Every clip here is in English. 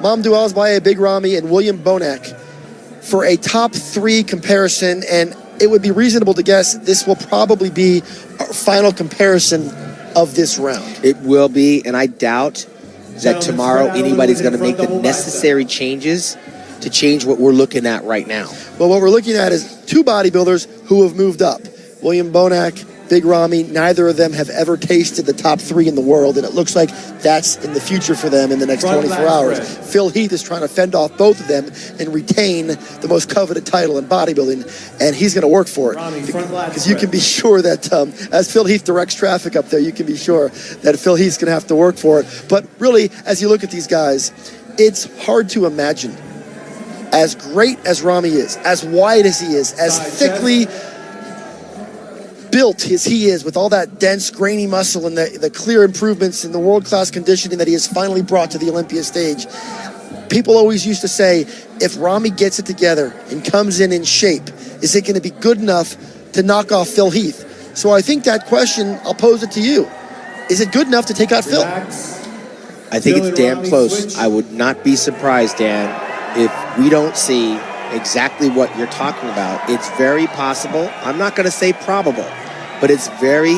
Mamdouaz Baye, Big Ramy, and William Bonac for a top 3 comparison, and it would be reasonable to guess this will probably be our final comparison of this round. It will be, and I doubt that tomorrow anybody's going to make the necessary changes to change what we're looking at right now. Well, what we're looking at is 2 bodybuilders who have moved up. William Bonac, Big Ramy, neither of them have ever tasted the top 3 in the world, and it looks like that's in the future for them in the next 24 hours. Phil Heath is trying to fend off both of them and retain the most coveted title in bodybuilding, and he's going to work for it. Because you can be sure that as Phil Heath directs traffic up there, you can be sure that Phil Heath's going to have to work for it. But really, as you look at these guys, it's hard to imagine, as great as Ramy is, as wide as he is, as thickly built as he is, with all that dense, grainy muscle and the clear improvements in the world-class conditioning that he has finally brought to the Olympia stage. People always used to say, if Ramy gets it together and comes in shape, is it going to be good enough to knock off Phil Heath? So I think that question, I'll pose it to you. Is it good enough to take out Phil? I think it's damn close. I would not be surprised, Dan, if we don't see exactly what you're talking about. It's very possible. I'm not going to say probable, but it's very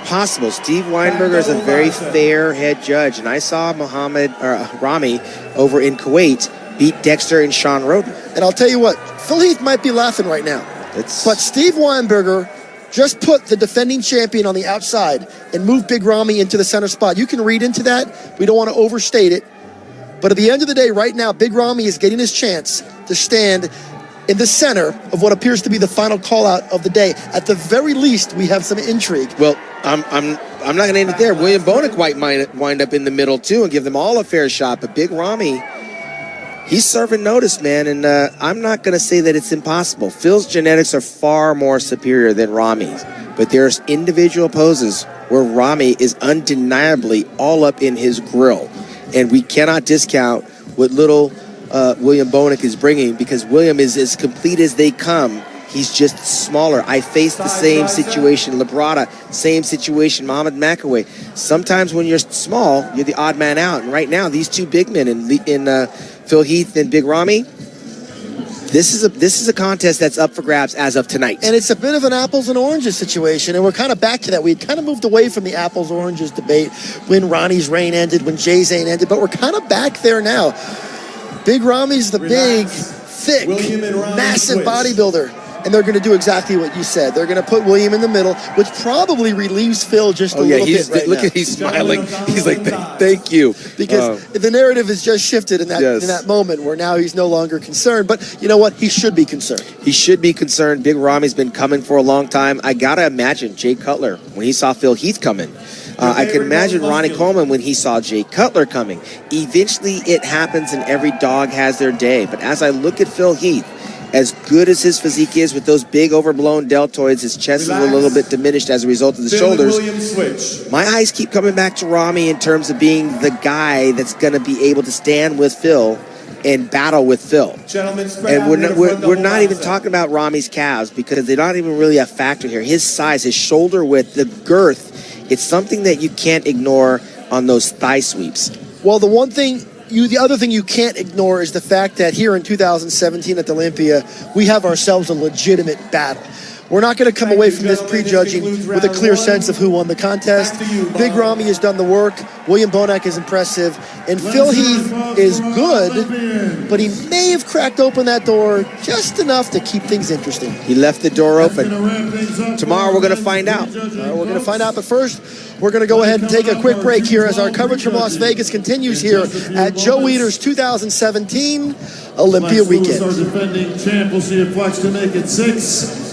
possible. Steve Weinberger is a very fair head judge, and I saw Ramy over in Kuwait beat Dexter and Sean Roden. And I'll tell you what, Phil Heath might be laughing right now. But Steve Weinberger just put the defending champion on the outside and moved Big Ramy into the center spot. You can read into that. We don't want to overstate it. But at the end of the day, right now, Big Ramy is getting his chance to stand in the center of what appears to be the final call-out of the day. At the very least, we have some intrigue. Well, I'm not going to end it there. William Bonac might wind up in the middle, too, and give them all a fair shot. But Big Ramy, he's serving notice, man, and I'm not going to say that it's impossible. Phil's genetics are far more superior than Ramy's, but there's individual poses where Ramy is undeniably all up in his grill. And we cannot discount what little William Bonac is bringing, because William is as complete as they come. He's just smaller. I faced the same situation. Labrada, same situation. Mohamed McAway. Sometimes when you're small, you're the odd man out. And right now, these 2 big men in Phil Heath and Big Ramy, this is a contest that's up for grabs as of tonight. And it's a bit of an apples and oranges situation, and we're kind of back to that. We had kind of moved away from the apples oranges debate when Ronnie's reign ended, when Jay's reign ended, but we're kind of back there now. Big Ramy's the big, thick, massive bodybuilder. And they're going to do exactly what you said. They're going to put William in the middle, which probably relieves Phil just a little bit right look now. He's smiling. He's like, thank you. Because the narrative has just shifted in that moment where now he's no longer concerned. But you know what? He should be concerned. He should be concerned. Big Ramy's been coming for a long time. I got to imagine Jay Cutler, when he saw Phil Heath coming. I can imagine Ronnie Coleman when he saw Jay Cutler coming. Eventually, it happens and every dog has their day. But as I look at Phil Heath, as good as his physique is with those big overblown deltoids, his chest is a little bit diminished as a result of the shoulders. My eyes keep coming back to Ramy in terms of being the guy that's going to be able to stand with Phil and battle with Phil. And we're not even talking about Ramy's calves, because they're not even really a factor here. His size, his shoulder width, the girth, it's something that you can't ignore on those thigh sweeps. Well, the other thing you can't ignore is the fact that here in 2017 at the Olympia, we have ourselves a legitimate battle. We're not going to come away from this prejudging with a clear sense of who won the contest. Big Ramy has done the work. William Bonac is impressive. And Phil Heath is good, but he may have cracked open that door just enough to keep things interesting. He left the door open. Tomorrow we're going to find out. But first, we're going to go ahead and take a quick break here as our coverage from Las Vegas continues here at Joe Weider's 2017 Olympia Weekend. Our defending champ. We'll see if Flex to make it 6.